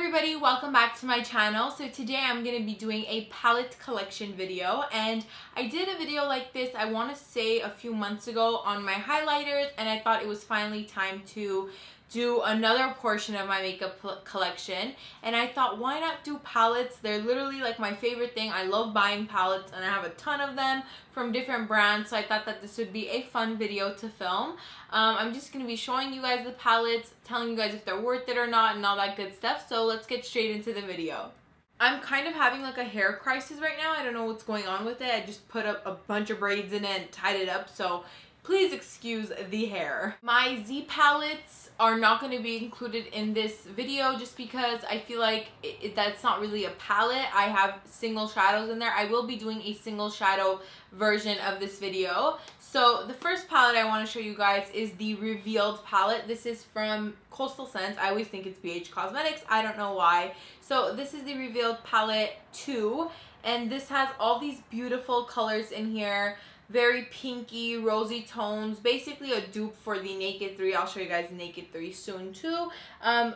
everybody, welcome back to my channel. So today I'm going to be doing a palette collection video, and I did a video like this, I want to say a few months ago, on my highlighters, and I thought it was finally time to do another portion of my makeup collection. And I thought, why not do palettes? They're literally like my favorite thing. I love buying palettes and I have a ton of them from different brands, so I thought that this would be a fun video to film. I'm just going to be showing you guys the palettes, telling you guys if they're worth it or not, and all that good stuff. So let's get straight into the video. I'm kind of having like a hair crisis right now. I don't know what's going on with it. I just put up a bunch of braids in it and tied it up, so please excuse the hair. My Z palettes are not going to be included in this video just because I feel like that's not really a palette. I have single shadows in there. I will be doing a single shadow version of this video. So the first palette I want to show you guys is the Revealed palette. This is from Coastal Scents. I always think it's BH Cosmetics. I don't know why. So this is the Revealed palette 2, and this has all these beautiful colors in here. Very pinky, rosy tones, basically a dupe for the Naked 3. I'll show you guys the Naked 3 soon too.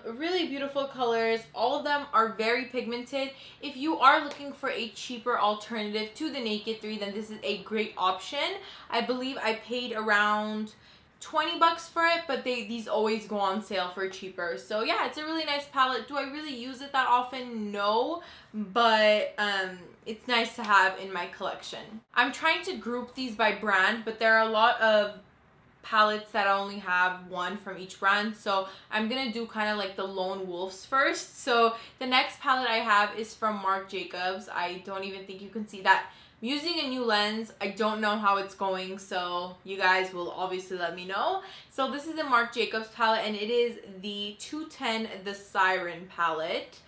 Really beautiful colors. All of them are very pigmented. If you are looking for a cheaper alternative to the Naked 3, then this is a great option. I believe I paid around 20 bucks for it, but these always go on sale for cheaper. So yeah, it's a really nice palette. Do I really use it that often? No, but it's nice to have in my collection. I'm trying to group these by brand, but there are a lot of palettes that only have one from each brand, so I'm gonna do kind of like the lone wolves first. So the next palette I have is from Marc Jacobs. I don't even think you can see that. I'm using a new lens. I don't know how it's going, so you guys will obviously let me know. So this is the Marc Jacobs palette, and it is the 210 The Siren palette.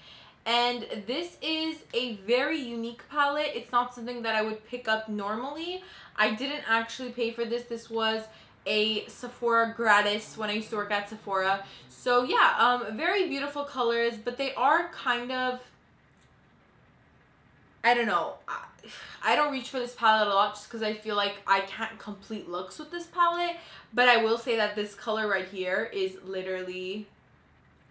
And this is a very unique palette. It's not something that I would pick up normally. I didn't actually pay for this. This was a Sephora gratis when I used to work at Sephora. So yeah, very beautiful colors, but they are kind of, I don't know. I don't reach for this palette a lot just because I feel like I can't complete looks with this palette. But I will say that this color right here is literally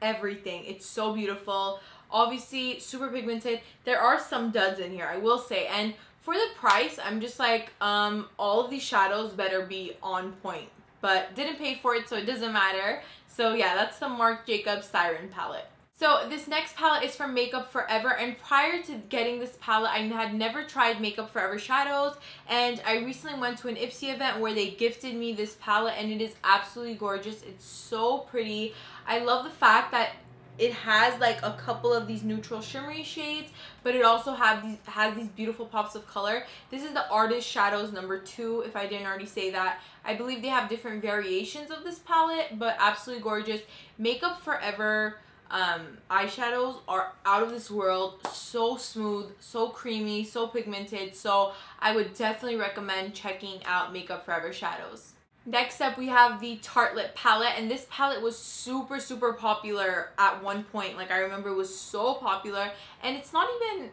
everything. It's so beautiful. Obviously super pigmented. There are some duds in here, I will say, and for the price I'm just like all of these shadows better be on point, but didn't pay for it, so it doesn't matter. So yeah, that's the Marc Jacobs Siren palette. So this next palette is from Makeup Forever, and prior to getting this palette I had never tried Makeup Forever shadows, and I recently went to an Ipsy event where they gifted me this palette, and it is absolutely gorgeous. It's so pretty. I love the fact that it has like a couple of these neutral shimmery shades, but it also has these beautiful pops of color. This is the Artist Shadows number 2, if I didn't already say that. I believe they have different variations of this palette, but absolutely gorgeous. Makeup Forever eyeshadows are out of this world. So smooth, so creamy, so pigmented. So I would definitely recommend checking out Makeup Forever shadows. Next up we have the Tartlet palette, and this palette was super popular at one point. Like I remember it was so popular, and it's not even,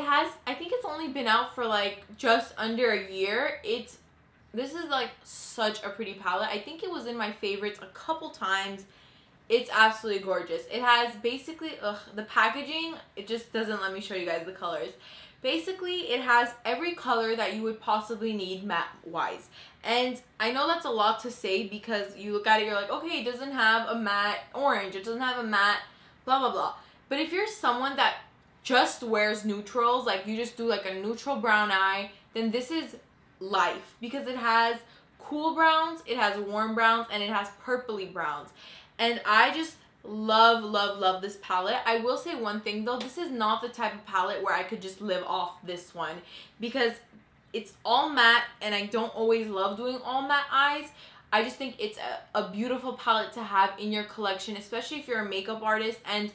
I think it's only been out for like just under a year. This is like such a pretty palette. I think it was in my favorites a couple times. It's absolutely gorgeous. It has basically, the packaging, it just doesn't let me show you guys the colors. Basically, it has every color that you would possibly need matte-wise. And I know that's a lot to say because you look at it, you're like, okay, it doesn't have a matte orange, it doesn't have a matte blah, blah, blah. But if you're someone that just wears neutrals, like you just do like a neutral brown eye, then this is life, because it has cool browns, it has warm browns, and it has purpley browns. And I just love this palette. I will say one thing though, this is not the type of palette where I could just live off this one, because it's all matte and I don't always love doing all matte eyes. I just think it's a beautiful palette to have in your collection, especially if you're a makeup artist, and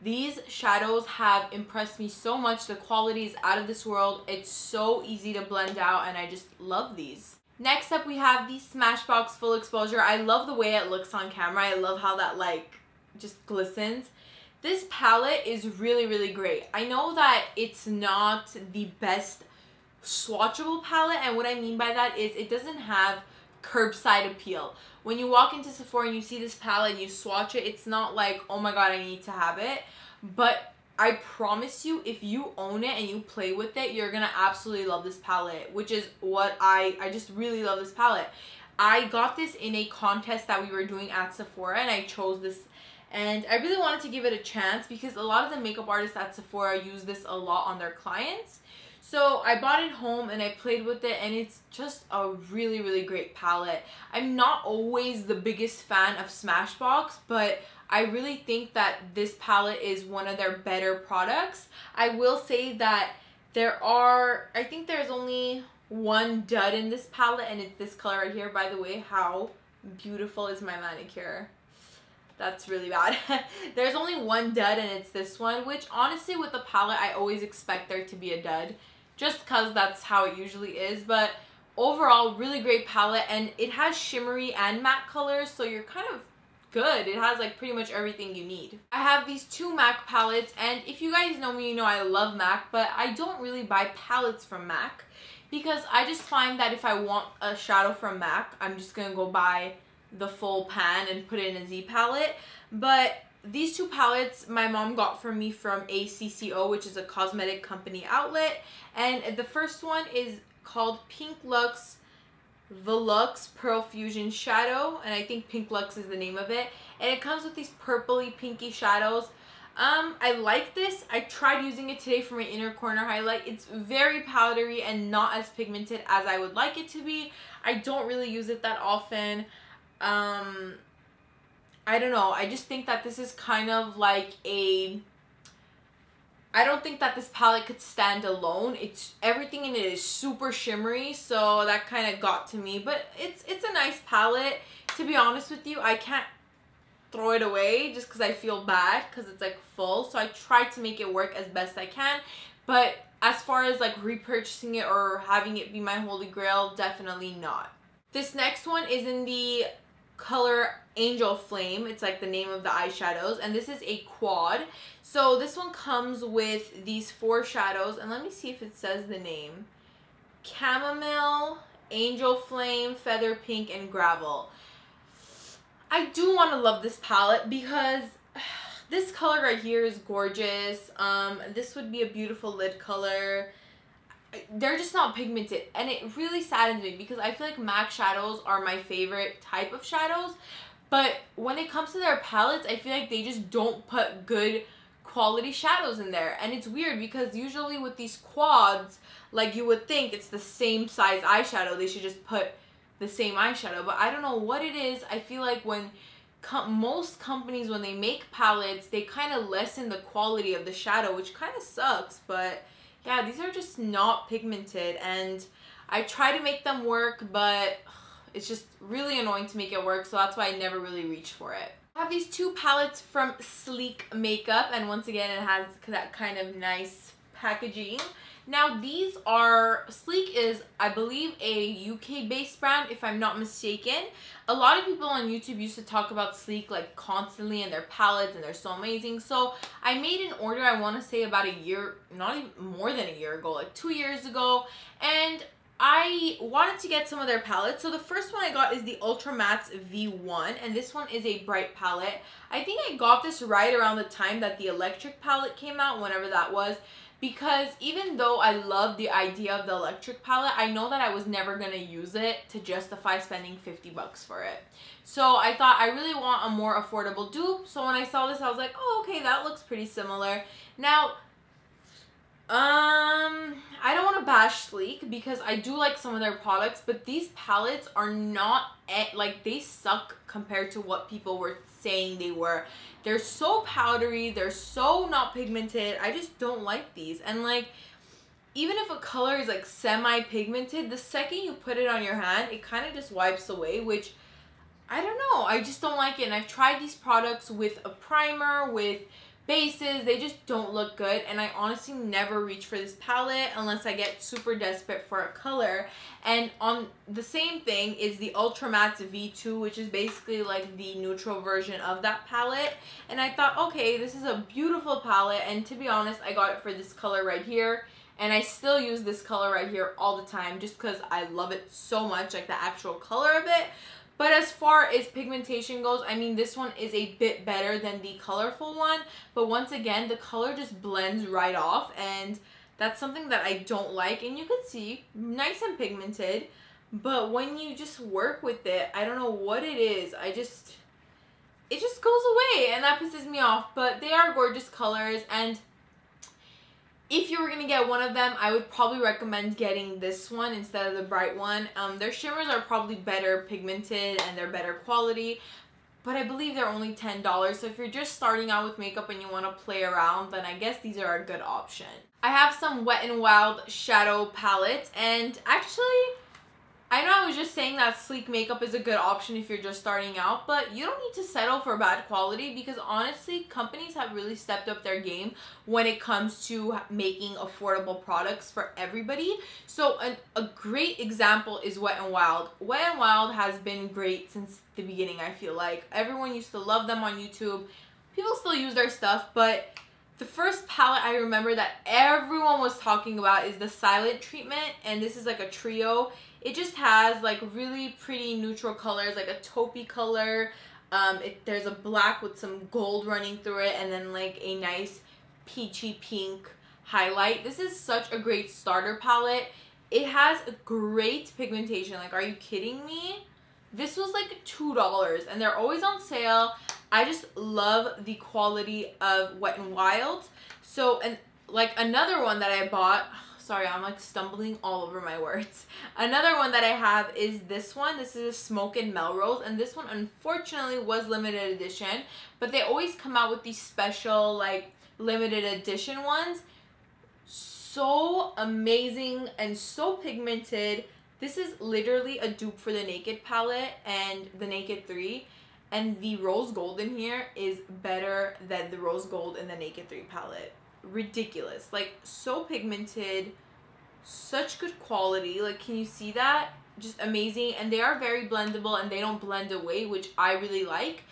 these shadows have impressed me so much. The quality is out of this world. It's so easy to blend out, and I just love these. Next up we have the Smashbox Full Exposure. I love the way it looks on camera. I love how that like just glistens. This palette is really great. I know that it's not the best swatchable palette, and what I mean by that is it doesn't have curbside appeal. When you walk into Sephora and you see this palette and you swatch it, it's not like, oh my god, I need to have it. but I promise you, if you own it and you play with it, you're gonna absolutely love this palette, which is what I just really love this palette. I got this in a contest that we were doing at Sephora, and I chose this, and I really wanted to give it a chance because a lot of the makeup artists at Sephora use this a lot on their clients. So I bought it home and I played with it, and it's just a really, really great palette. I'm not always the biggest fan of Smashbox, but I really think that this palette is one of their better products. I will say that I think there's only one dud in this palette, and it's this color right here. By the way, how beautiful is my manicure? That's really bad. There's only one dud, and it's this one, which honestly with the palette I always expect there to be a dud, just because that's how it usually is. But overall, really great palette, and it has shimmery and matte colors, so you're kind of good. It has like pretty much everything you need. I have these two MAC palettes, and if you guys know me, you know I love MAC, but I don't really buy palettes from MAC because I just find that if I want a shadow from MAC, I'm just gonna go buy the full pan and put it in a Z palette. But these two palettes my mom got for me from ACCO, which is a cosmetic company outlet, and the first one is called Pink Luxe Velux Pearl Fusion Shadow, and I think Pink Luxe is the name of it, and it comes with these purpley pinky shadows. I like this. I tried using it today for my inner corner highlight. It's very powdery and not as pigmented as I would like it to be. I don't really use it that often. I don't know. I just think that this is kind of like I don't think that this palette could stand alone. Everything in it is super shimmery, so that kind of got to me. But it's a nice palette. To be honest with you, I can't throw it away just because I feel bad because it's like full. So I tried to make it work as best I can. But as far as like repurchasing it or having it be my holy grail, definitely not. This next one is in the color Angel Flame. It's like the name of the eyeshadows, and this is a quad. So this one comes with these 4 shadows, and let me see if it says the name. Chamomile, Angel Flame, Feather Pink, and Gravel. I do want to love this palette because this color right here is gorgeous. This would be a beautiful lid color. They're just not pigmented, and it really saddens me because I feel like MAC shadows are my favorite type of shadows, but when it comes to their palettes, I feel like they just don't put good quality shadows in there. And it's weird because usually with these quads, like you would think it's the same size eyeshadow, they should just put the same eyeshadow, but I don't know what it is. I feel like when most companies, when they make palettes, they kind of lessen the quality of the shadow, which kind of sucks. But yeah, these are just not pigmented, and I try to make them work, but it's just really annoying to make it work, so that's why I never really reach for it. I have these 2 palettes from Sleek Makeup, and once again, it has that kind of nice packaging. Now these are, Sleek is, I believe, a UK based brand if I'm not mistaken. A lot of people on YouTube used to talk about Sleek like constantly and their palettes, and they're so amazing. So I made an order, I want to say about a year, not even more than a year ago, like 2 years ago, and I wanted to get some of their palettes. So the first one I got is the Ultra Mattes V1, and this one is a bright palette. I think I got this right around the time that the electric palette came out, whenever that was, because even though I love the idea of the electric palette, I know that I was never going to use it to justify spending 50 bucks for it. So I thought I really want a more affordable dupe. So when I saw this, I was like, oh, okay, that looks pretty similar. Now, I don't want to bash Sleek because I do like some of their products, but these palettes are not, like, they suck compared to what people were saying they were. They're so powdery, they're so not pigmented. I just don't like these. And like, even if a color is like semi-pigmented, the second you put it on your hand, it kind of just wipes away, which I don't know, I just don't like it. And I've tried these products with a primer, with bases, they just don't look good, and I honestly never reach for this palette unless I get super desperate for a color. And on the same thing is the Ultra Mattes V2, which is basically like the neutral version of that palette, and I thought, okay, this is a beautiful palette, and to be honest, I got it for this color right here, and I still use this color right here all the time just because I love it so much, like the actual color of it. But as far as pigmentation goes, I mean, this one is a bit better than the colorful one. But once again, the color just blends right off. And that's something that I don't like. And you can see, nice and pigmented. But when you just work with it, I don't know what it is. It just goes away. And that pisses me off. But they are gorgeous colors. And if you were going to get one of them, I would probably recommend getting this one instead of the bright one. Their shimmers are probably better pigmented and they're better quality, but I believe they're only $10. So if you're just starting out with makeup and you want to play around, then I guess these are a good option. I have some Wet n Wild shadow palettes, and actually, I know I was just saying that sleek makeup is a good option if you're just starting out, but you don't need to settle for bad quality, because honestly, companies have really stepped up their game when it comes to making affordable products for everybody. So a great example is Wet n Wild. Wet n Wild has been great since the beginning, I feel like. Everyone used to love them on YouTube. People still use their stuff, but the first palette I remember that everyone was talking about is the Silent Treatment, and this is like a trio. It just has like really pretty neutral colors, like a taupey color. There's a black with some gold running through it, and then like a nice peachy pink highlight. This is such a great starter palette. It has a great pigmentation. Like, are you kidding me? This was like $2 and they're always on sale. I just love the quality of Wet n Wild. So, and like another one that I bought, sorry, I'm like stumbling all over my words. Another one that I have is this one. This is a Smoke and Melrose, and this one unfortunately was limited edition, but they always come out with these special like limited edition ones. So amazing and so pigmented. This is literally a dupe for the Naked palette and the Naked 3. And the rose gold in here is better than the rose gold in the Naked 3 palette. Ridiculous. Like, so pigmented, such good quality. Like, can you see that? Just amazing. And they are very blendable and they don't blend away, which I really like.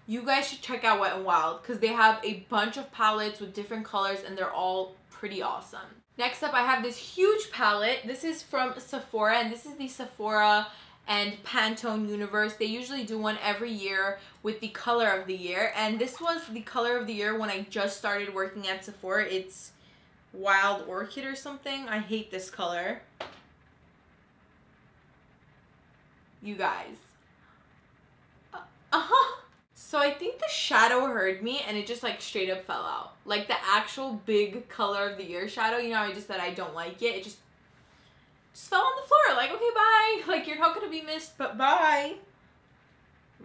You guys should check out Wet n Wild because they have a bunch of palettes with different colors and they're all pretty awesome. Next up, I have this huge palette. This is from Sephora, and this is the Sephora and Pantone universe. They usually do one every year with the color of the year, and this was the color of the year when I just started working at Sephora. It's Wild Orchid or something. I hate this color. You guys. So I think the shadow heard me and it just like straight up fell out. Like the actual big color of the year shadow, you know, I just said I don't like it. It just fell on the floor. Like, okay, bye. Like, you're not gonna be missed, but bye.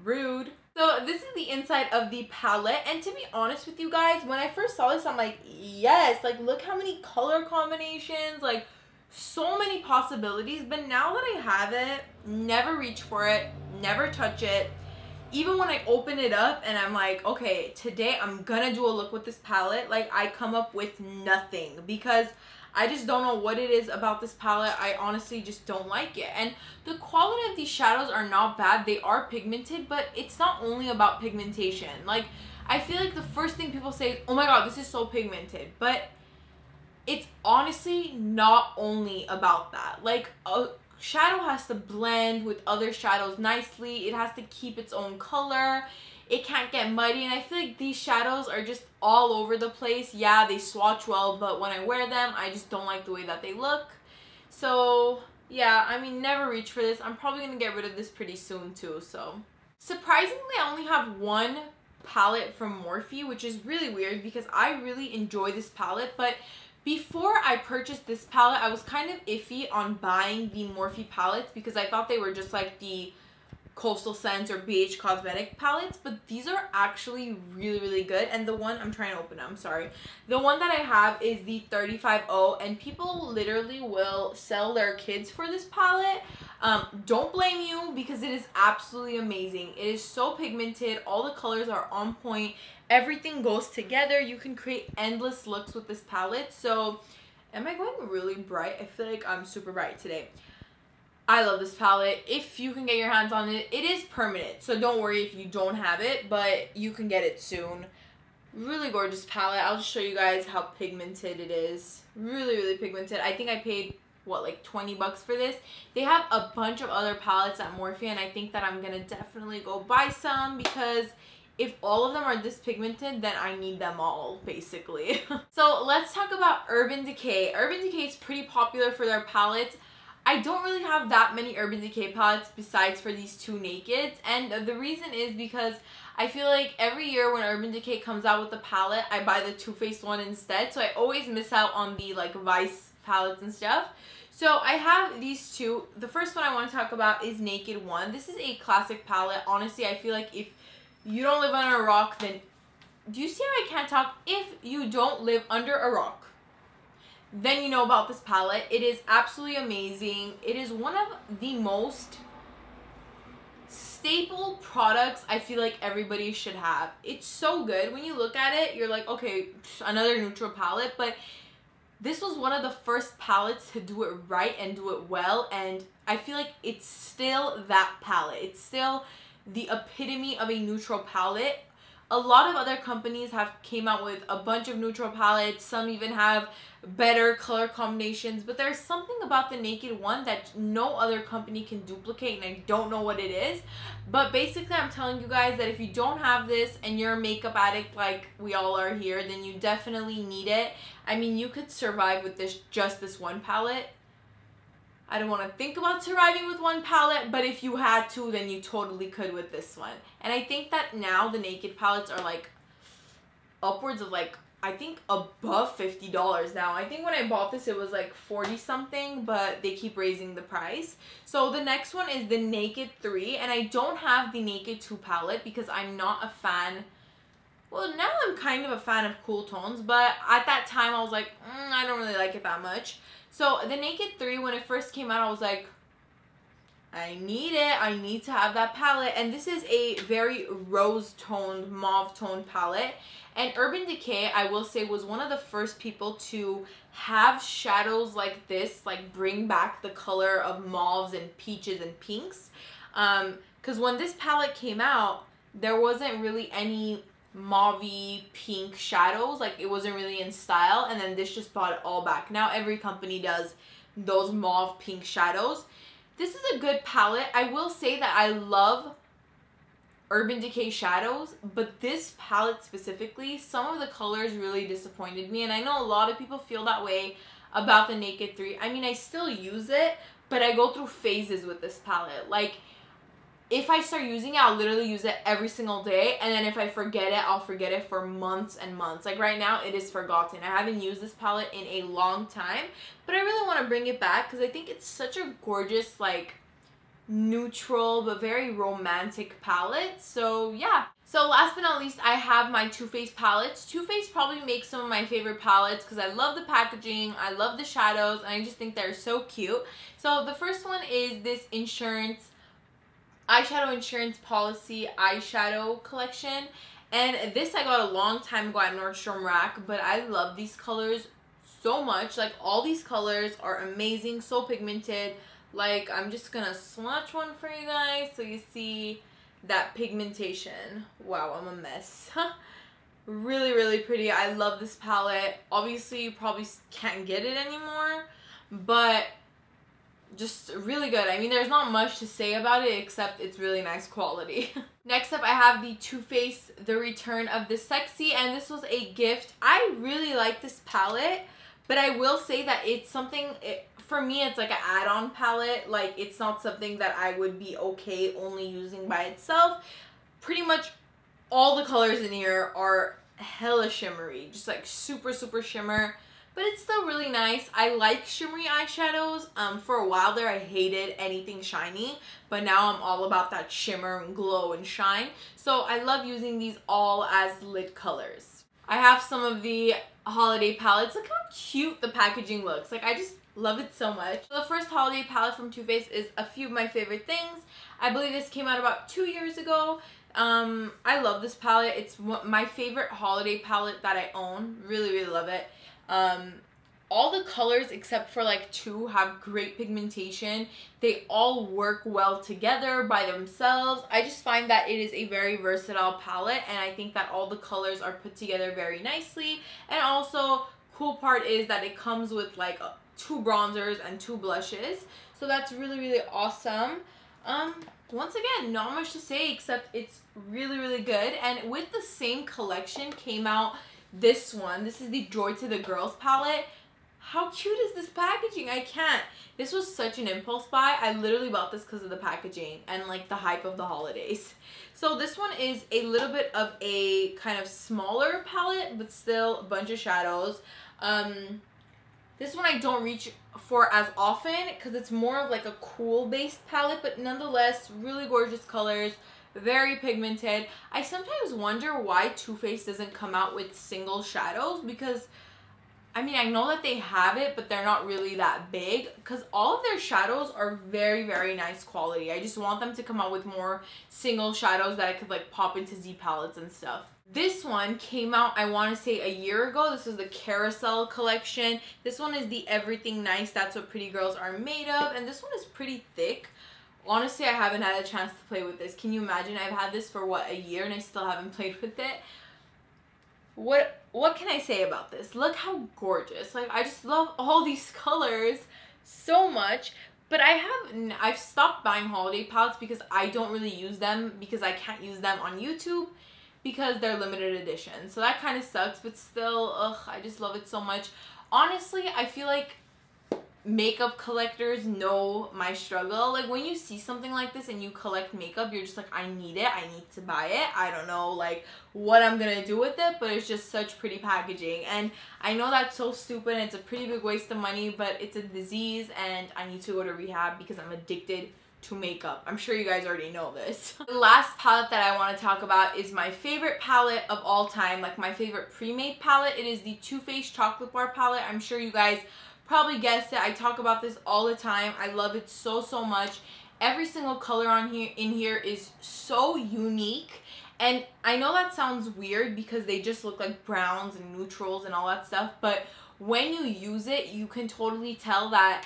Rude. So this is the inside of the palette, and to be honest with you guys, when I first saw this, I'm like, yes, like look how many color combinations, like so many possibilities. But now that I have it, never reach for it, never touch it. Even when I open it up and I'm like, okay, today I'm gonna do a look with this palette, like I come up with nothing because I just don't know what it is about this palette. I honestly just don't like it. And the quality of these shadows are not bad. They are pigmented, but it's not only about pigmentation. Like, I feel like the first thing people say is, oh my god, this is so pigmented. But it's honestly not only about that. Like, a shadow has to blend with other shadows nicely. It has to keep its own color. It can't get muddy, and I feel like these shadows are just all over the place. Yeah, they swatch well, but when I wear them, I just don't like the way that they look. So yeah, I mean, never reach for this. I'm probably gonna get rid of this pretty soon too. So surprisingly, I only have one palette from Morphe, which is really weird because I really enjoy this palette. But before I purchased this palette, I was kind of iffy on buying the Morphe palettes because I thought they were just like the Coastal Scents or BH Cosmetic palettes, but these are actually really, really good. And the one, I'm trying to open it, I'm sorry. The one that I have is the 35O, and people literally will sell their kids for this palette. Don't blame you because it is absolutely amazing. It is so pigmented. All the colors are on point. Everything goes together. You can create endless looks with this palette. So, am I going really bright? I feel like I'm super bright today. I love this palette. If you can get your hands on it, it is permanent, so don't worry if you don't have it, but you can get it soon. Really gorgeous palette. I'll just show you guys how pigmented it is. Really, really pigmented. I think I paid what, like 20 bucks for this. They have a bunch of other palettes at Morphe, and I think that I'm gonna definitely go buy some, because if all of them are this pigmented, then I need them all, basically. So let's talk about Urban Decay. Urban Decay is pretty popular for their palettes. I don't really have that many Urban Decay palettes besides for these two Nakeds, and the reason is because I feel like every year when Urban Decay comes out with a palette, I buy the Too Faced one instead, so I always miss out on the like Vice palettes and stuff. So I have these two. The first one I want to talk about is Naked One. This is a classic palette. Honestly, I feel like if you don't live under a rock, then... Do you see how I can't talk? If you don't live under a rock, then you know about this palette. It is absolutely amazing. It is one of the most staple products I feel like everybody should have. It's so good. When you look at it, you're like, okay, another neutral palette, but this was one of the first palettes to do it right and do it well, and I feel like it's still that palette. It's still the epitome of a neutral palette. A lot of other companies have came out with a bunch of neutral palettes. Some even have better color combinations, but there's something about the Naked One that no other company can duplicate, and I don't know what it is. But basically, I'm telling you guys that if you don't have this and you're a makeup addict like we all are here, then you definitely need it. I mean, you could survive with this, just this one palette. I don't want to think about surviving with one palette, but if you had to, then you totally could with this one. And I think that now the Naked palettes are like upwards of like, I think above $50 now. I think when I bought this, it was like 40 something, but they keep raising the price. So the next one is the Naked 3, and I don't have the Naked 2 palette because I'm not a fan. Well, now I'm kind of a fan of cool tones, but at that time I was like, I don't really like it that much. So the Naked 3, when it first came out, I was like, I need it. I need to have that palette. And this is a very rose-toned, mauve-toned palette. And Urban Decay, I will say, was one of the first people to have shadows like this, like bring back the color of mauves and peaches and pinks. Because when this palette came out, there wasn't really any mauvey pink shadows. Like, it wasn't really in style, and then this just brought it all back. Now every company does those mauve pink shadows. This is a good palette. I will say that I love Urban Decay shadows, but this palette specifically, some of the colors really disappointed me, and I know a lot of people feel that way about the Naked 3. I mean, I still use it, but I go through phases with this palette. Like, if I start using it, I'll literally use it every single day, and then if I forget it, I'll forget it for months and months. Like right now, it is forgotten. I haven't used this palette in a long time, but I really want to bring it back because I think it's such a gorgeous, like, neutral but very romantic palette. So yeah. So last but not least, I have my Too Faced palettes. Too Faced probably makes some of my favorite palettes because I love the packaging, I love the shadows, and I just think they're so cute. So the first one is this Eyeshadow Insurance Policy eyeshadow collection, and this I got a long time ago at Nordstrom Rack, but I love these colors so much. Like, all these colors are amazing, so pigmented. Like, I'm just gonna swatch one for you guys so you see that pigmentation. Wow, I'm a mess. Really, really pretty. I love this palette. Obviously, you probably can't get it anymore, but just really good. I mean, there's not much to say about it except it's really nice quality. Next up, I have the Too Faced The Return of the Sexy, and this was a gift. I really like this palette, but I will say that it's something, for me, it's like an add-on palette. Like, it's not something that I would be okay only using by itself. Pretty much all the colors in here are hella shimmery, just like super, super shimmer. But it's still really nice. I like shimmery eyeshadows. For a while there, I hated anything shiny, but now I'm all about that shimmer and glow and shine. So I love using these all as lid colors. I have some of the holiday palettes. Look how cute the packaging looks. Like, I just love it so much. So the first holiday palette from Too Faced is a few of my favorite things. I believe this came out about 2 years ago. I love this palette. It's my favorite holiday palette that I own. Really, really love it. All the colors except for like 2 have great pigmentation. They all work well together by themselves. I just find that it is a very versatile palette, and I think that all the colors are put together very nicely and also cool part is that it comes with like 2 bronzers and 2 blushes. So that's really, really awesome. Once again, not much to say except it's really, really good. And with the same collection came out this one. This is the Joy to the Girls palette. How cute is this packaging? I can't. This was such an impulse buy. I literally bought this because of the packaging and like the hype of the holidays. So this one is a little bit of a kind of smaller palette, but still a bunch of shadows. This one I don't reach for as often because it's more of like a cool based palette, but nonetheless really gorgeous colors, very pigmented. I sometimes wonder why Too Faced doesn't come out with single shadows, because I mean, I know that they have it, but they're not really that big because all of their shadows are very, very nice quality. I just want them to come out with more single shadows that I could like pop into Z palettes and stuff. This one came out, I want to say a year ago. This is the Carousel collection. This one is the Everything Nice, That's What Pretty Girls Are Made Of. And this one is pretty thick. Honestly, I haven't had a chance to play with this. Can you imagine? I've had this for what, a year, and I still haven't played with it. What can I say about this? Look how gorgeous. Like, I just love all these colors so much. But I've stopped buying holiday palettes because I don't really use them, because I can't use them on YouTube because they're limited edition. So that kind of sucks, but still, ugh, I just love it so much. Honestly, I feel like makeup collectors know my struggle. Like, when you see something like this and you collect makeup, you're just like, I need it, I need to buy it. I don't know like what I'm gonna do with it, but it's just such pretty packaging. And I know that's so stupid and it's a pretty big waste of money, but it's a disease and I need to go to rehab because I'm addicted to makeup. I'm sure you guys already know this. The last palette that I want to talk about is my favorite palette of all time, like my favorite pre-made palette. It is the Too Faced Chocolate Bar palette. I'm sure you guys probably guessed it. I talk about this all the time. I love it so, so much. Every single color in here is so unique. And I know that sounds weird because they just look like browns and neutrals and all that stuff, but when you use it, you can totally tell that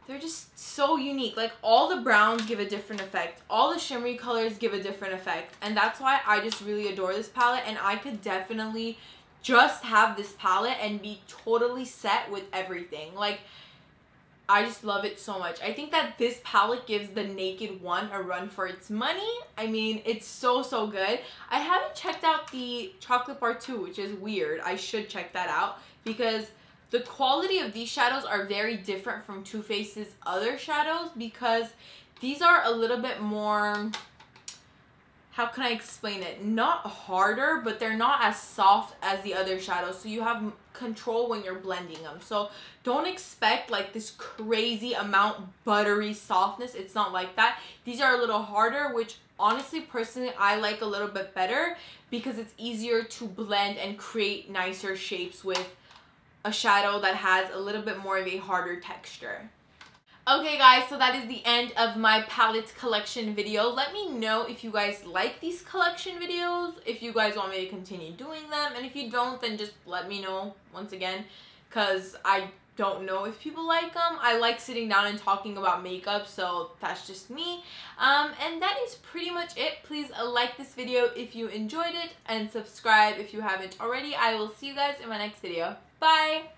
they're just so unique. Like, all the browns give a different effect. All the shimmery colors give a different effect. And that's why I just really adore this palette, and I could definitely just have this palette and be totally set with everything. Like, I just love it so much. I think that this palette gives the Naked one a run for its money. I mean, it's so, so good. I haven't checked out the Chocolate Bar 2, which is weird. I should check that out because the quality of these shadows are very different from Too Faced's other shadows, because these are a little bit more, how can I explain it? Not harder, but they're not as soft as the other shadows. So you have control when you're blending them. So don't expect like this crazy amount buttery softness. It's not like that. These are a little harder, which honestly, personally, I like a little bit better because it's easier to blend and create nicer shapes with a shadow that has a little bit more of a harder texture. Okay guys, so that is the end of my palette collection video. Let me know if you guys like these collection videos, if you guys want me to continue doing them, and if you don't, then just let me know once again, because I don't know if people like them. I like sitting down and talking about makeup, so that's just me. And that is pretty much it. Please like this video if you enjoyed it, and subscribe if you haven't already. I will see you guys in my next video. Bye!